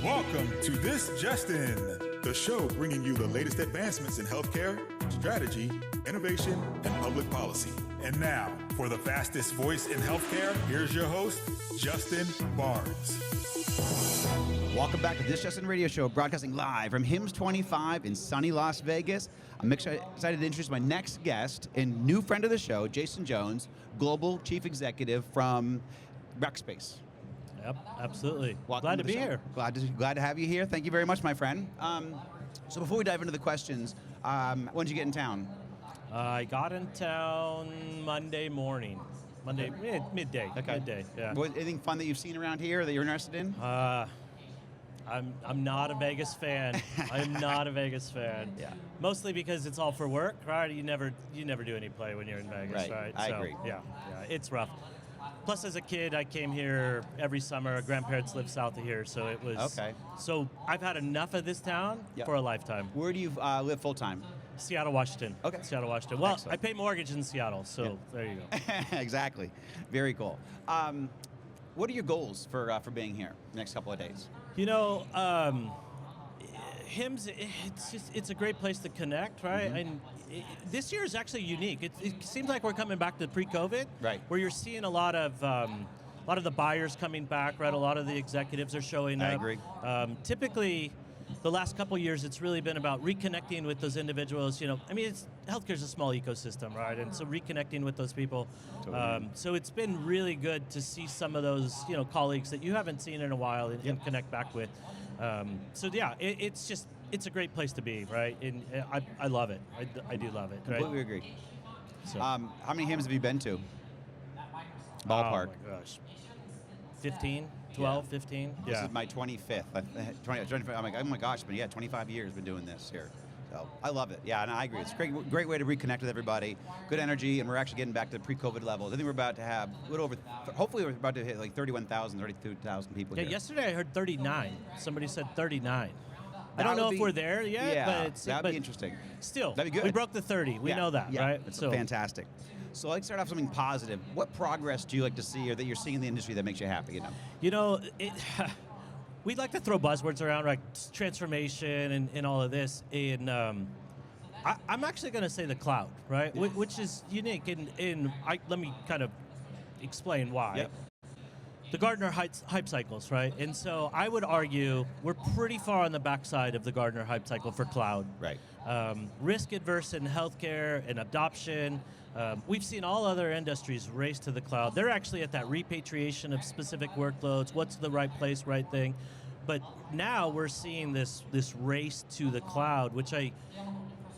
Welcome to This Just In, the show bringing you the latest advancements in healthcare, strategy, innovation, and public policy. And now, for the fastest voice in healthcare, here's your host, Justin Barnes. Welcome back to This Just In Radio Show, broadcasting live from HIMSS 25 in sunny Las Vegas. I'm excited to introduce my next guest and new friend of the show, Jason Jones, Global Chief Executive from Rackspace. Yep, absolutely. Welcome Glad to be here. Glad to have you here. Thank you very much, my friend. So before we dive into the questions, when did you get in town? I got in town Monday morning. Midday. Okay. Midday, yeah. Anything fun that you've seen around here that you're interested in? I'm not a Vegas fan. I'm not a Vegas fan. Yeah. Mostly because it's all for work, right? You never do any play when you're in Vegas, right? I agree. Yeah, it's rough. Plus, as a kid, I came here every summer. Grandparents live south of here, so it was... Okay. So I've had enough of this town for a lifetime. Where do you live full-time? Seattle, Washington. Okay. Seattle, Washington. Well, Excellent. I pay mortgage in Seattle, so there you go. Exactly. Very cool. What are your goals for being here the next couple of days? You know, HIMSS, it's a great place to connect, right? Mm-hmm. And this year is actually unique. It seems like we're coming back to pre-COVID, right? Where you're seeing a lot of the buyers coming back, right? A lot of the executives are showing up. I agree. Typically, the last couple of years, it's really been about reconnecting with those individuals. You know, I mean, healthcare's a small ecosystem, right? And so reconnecting with those people. Totally. So it's been really good to see some of those, colleagues that you haven't seen in a while and connect back with. It's a great place to be, right? And I love it. I do love it. Completely right? agree. So, how many HIMSS have you been to? Ballpark. Oh my gosh. 15, 12, 15. This is my 25th. I'm like, oh my gosh, but 25 years been doing this here. So I love it. Yeah, and I agree. It's a great way to reconnect with everybody. Good energy, and we're actually getting back to pre-COVID levels. I think we're about to have a little over, hopefully we're about to hit like 31,000, 32,000 people here. Yesterday I heard 39. Somebody said 39. I don't know if we're there yet, but that'd be interesting. Still, that'd be good. We broke the 30. We know that, right? It's fantastic. So let's start off something positive. What progress do you like to see, or that you're seeing in the industry that makes you happy? We'd like to throw buzzwords around, like transformation and all of this. And I'm actually going to say the cloud, right? Yeah. Which is unique. Let me kind of explain why. Yep. The Gartner hype cycles, right? And so I would argue we're pretty far on the backside of the Gartner hype cycle for cloud. Right. Risk adverse in healthcare and adoption. We've seen all other industries race to the cloud. They're actually at that repatriation of specific workloads. What's the right place, right thing? But now we're seeing this race to the cloud, which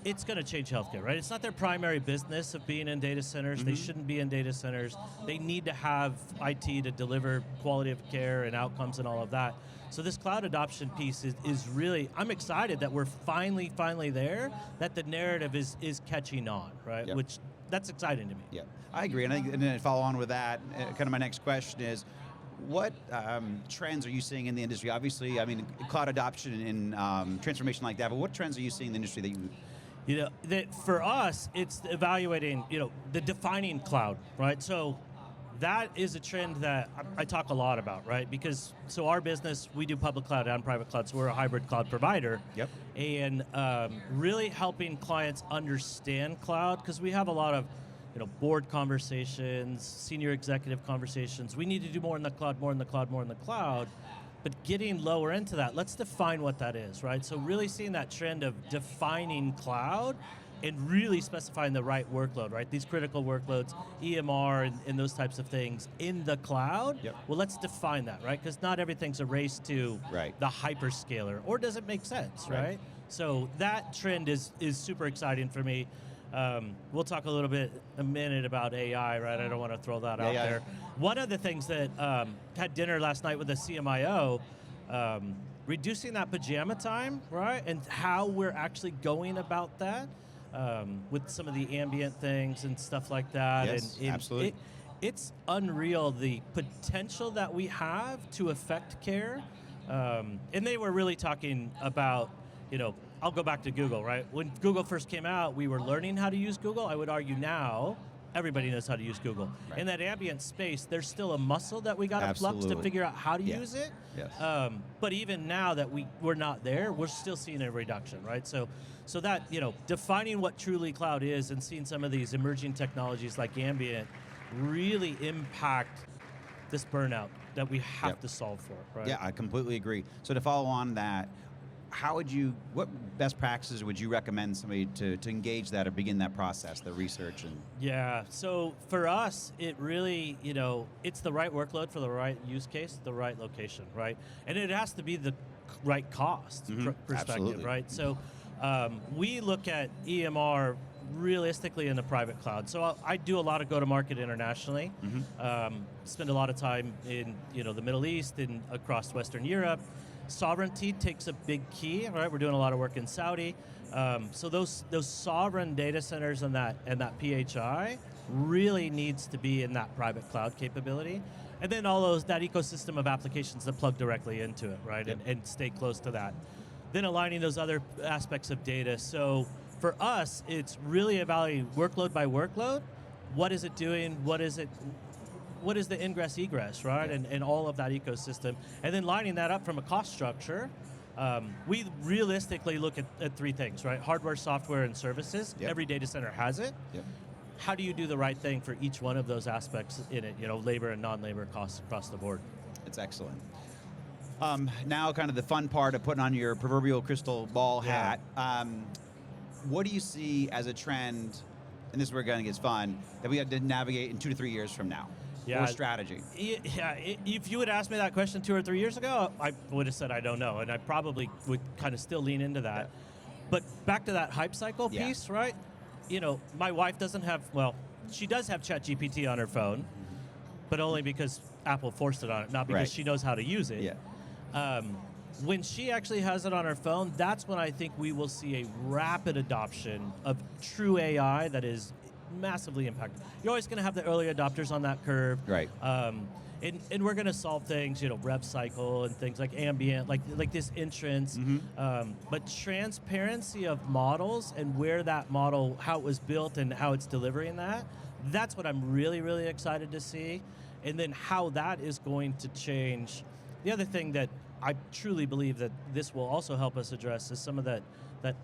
it's going to change healthcare, right? It's not their primary business of being in data centers. Mm-hmm. They shouldn't be in data centers. They need to have IT to deliver quality of care and outcomes and all of that. So this cloud adoption piece is really, I'm excited that we're finally there, that the narrative is catching on, right? Yep. Which, that's exciting to me. Yeah, I agree. And then to follow on with that, kind of my next question is, what trends are you seeing in the industry? Obviously, I mean, cloud adoption and transformation like that, but what trends are you seeing in the industry that you... that for us, it's evaluating, the defining cloud, right? So that is a trend that I talk a lot about, right? Because, our business, we do public cloud and private cloud, so we're a hybrid cloud provider. Yep. And really helping clients understand cloud, because we have a lot of, board conversations, senior executive conversations. We need to do more in the cloud, more in the cloud, more in the cloud. But getting lower into that, let's define what that is, right? So really seeing that trend of defining cloud and really specifying the right workload, right? These critical workloads, EMR and those types of things in the cloud. Yep. Well, let's define that, right? Because not everything's a race to the hyperscaler, or does it make sense, right? So that trend is super exciting for me. We'll talk a minute about AI, right? I don't want to throw that out there. One of the things that had dinner last night with the CMIO, reducing that pajama time, right? And how we're actually going about that with some of the ambient things and stuff like that. Yes, and absolutely. It's unreal the potential that we have to affect care. And they were really talking about, I'll go back to Google, right? When Google first came out, we were learning how to use Google. I would argue now everybody knows how to use Google. Right. In that ambient space, there's still a muscle that we got to flux to Absolutely. figure out how to Yeah. use it. Yes. But even now that we're not there, we're still seeing a reduction, right? So that, defining what truly cloud is and seeing some of these emerging technologies like ambient really impact this burnout that we have to solve for, right? Yeah, I completely agree. So to follow on that, what best practices would you recommend somebody to engage that or begin that process, the research? And Yeah, so for us, it really, it's the right workload for the right use case, the right location, right? And it has to be the right cost perspective, Absolutely. right? So we look at EMR realistically in the private cloud. So I do a lot of go-to-market internationally, spend a lot of time in the Middle East and across Western Europe. Sovereignty takes a big key, right? We're doing a lot of work in Saudi. So those sovereign data centers and that PHI really needs to be in that private cloud capability. And then that ecosystem of applications that plug directly into it, right? Yep. And stay close to that. Then aligning those other aspects of data. So for us, it's really evaluating workload by workload. What is it doing? What is the ingress egress, right? Yeah. And all of that ecosystem. And then lining that up from a cost structure, we realistically look at three things, right? Hardware, software, and services. Yep. Every data center has it. Yep. How do you do the right thing for each one of those aspects in it? Labor and non-labor costs across the board. It's excellent. Now kind of the fun part of putting on your proverbial crystal ball hat. What do you see as a trend, and this is where it gets fun, that we have to navigate in 2 to 3 years from now? Yeah. Or strategy? Yeah, if you had asked me that question 2 or 3 years ago, I would have said I don't know, and I probably would kind of still lean into that. But back to that hype cycle piece, right? My wife doesn't have, she does have ChatGPT on her phone, but only because Apple forced it on it, not because she knows how to use it. Yeah. When she actually has it on her phone, that's when I think we will see a rapid adoption of true AI that is massively impactful. You're always going to have the early adopters on that curve. Right. And we're going to solve things, rev cycle and things like ambient, like this entrance. But transparency of models and where that model, how it was built and how it's delivering that's what I'm really, really excited to see. And then how that is going to change. The other thing that I truly believe that this will also help us address is some of that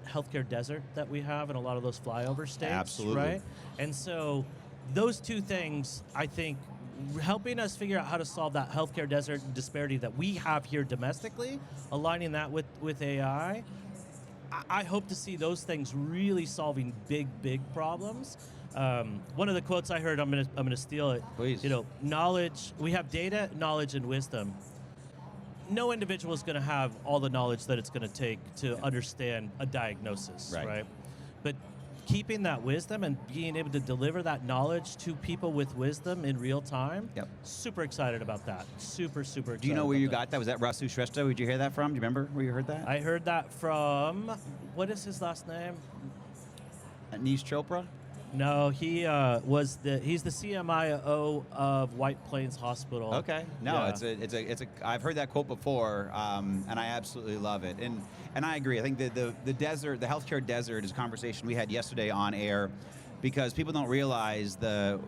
healthcare desert that we have in a lot of those flyover states. Absolutely. Right? And so those two things, I think, helping us figure out how to solve that healthcare desert disparity that we have here domestically, aligning that with AI, I hope to see those things really solving big problems. One of the quotes I heard, I'm gonna steal it. Please. Knowledge. We have data, knowledge, and wisdom. No individual is going to have all the knowledge that it's going to take to understand a diagnosis, right? But keeping that wisdom and being able to deliver that knowledge to people with wisdom in real time, super excited about that. Super excited. Do you know where you got that? Was that Rasu Shrestha? Where'd you hear that from? Do you remember where you heard that? I heard that from, what is his last name? Anish Chopra? No, he's the CMIO of White Plains Hospital. Okay. No, it's a. I've heard that quote before, and I absolutely love it. And I agree. I think the desert, the healthcare desert, is a conversation we had yesterday on air, because people don't realize a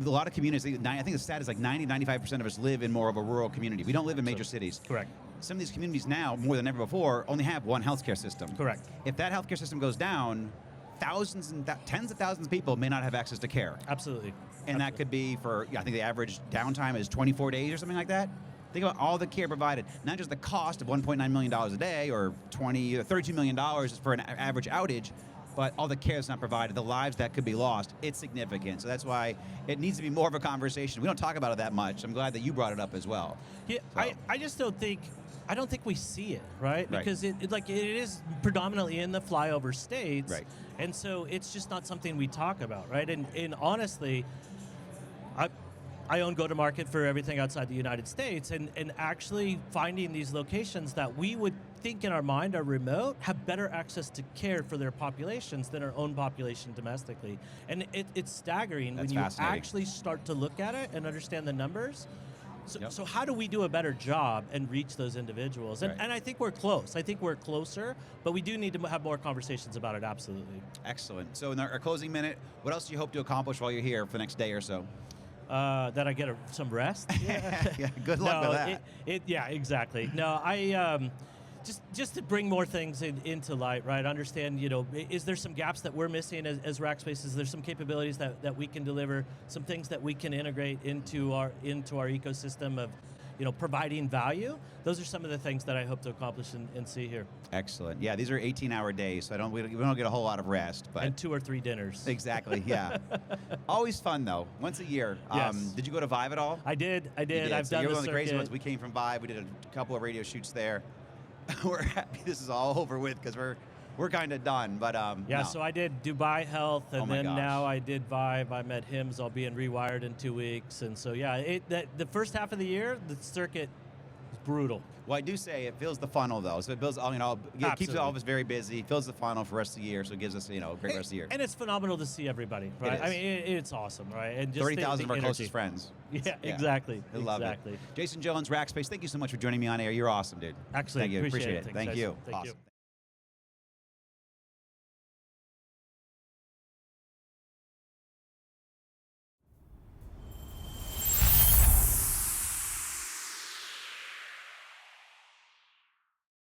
lot of communities. I think the stat is like 95% of us live in more of a rural community. We don't live in major cities. Correct. Some of these communities now, more than ever before, only have one healthcare system. Correct. If that healthcare system goes down, thousands and tens of thousands of people may not have access to care. Absolutely. And that could be for, I think the average downtime is 24 days or something like that. Think about all the care provided, not just the cost of $1.9 million a day or $20 or $32 million for an average outage, but all the care that's not provided, the lives that could be lost. It's significant. So that's why it needs to be more of a conversation. We don't talk about it that much. I'm glad that you brought it up as well. Yeah, So. I just don't think we see it, right? Because it is predominantly in the flyover states. Right. And so it's just not something we talk about, right? And honestly, I own go-to-market for everything outside the United States, and actually finding these locations that we would think in our mind are remote have better access to care for their populations than our own population domestically. And it's staggering That's when you fascinating. actually start to look at it and understand the numbers. So how do we do a better job and reach those individuals? And, Right. and I think we're close. I think we're closer, but we do need to have more conversations about it, absolutely. Excellent. So in our closing minute, what else do you hope to accomplish while you're here for the next day or so? That I get some rest. Yeah, good luck with that. Yeah, exactly. No, I just to bring more things into light, right? Understand, is there some gaps that we're missing as Rackspace? Is there some capabilities that we can deliver? Some things that we can integrate into our ecosystem of, providing value? Those are some of the things that I hope to accomplish and see here. Excellent. Yeah, these are 18-hour days, so we don't get a whole lot of rest. But And 2 or 3 dinners. Exactly, yeah. Always fun, though. Once a year. Yes. Did you go to Vive at all? I did. You did. I've So done you're the one of the crazy circuit. ones. We came from Vive. We did a couple of radio shoots there. We're happy this is all over with because we're kind of done. But Yeah, no. so I did Dubai Health, and Oh my then gosh. now I did Vive. I'm at HIMSS. I'll be in Rewired in 2 weeks. And so, yeah, the first half of the year, the circuit was brutal. Well, I do say it fills the funnel, though. So it builds, it keeps Absolutely. all of us very busy, fills the funnel for the rest of the year, so it gives us, a great rest of the year. And it's phenomenal to see everybody, right? is. I mean, it's awesome, right? And just 30,000 of our energy. closest friends. Yeah, exactly. I love exactly. it. Jason Jones, Rackspace, thank you so much for joining me on air. You're awesome, dude. Excellent. Thank you. Appreciate it. it. Thanks, Thank guys. you. Thank you. Awesome.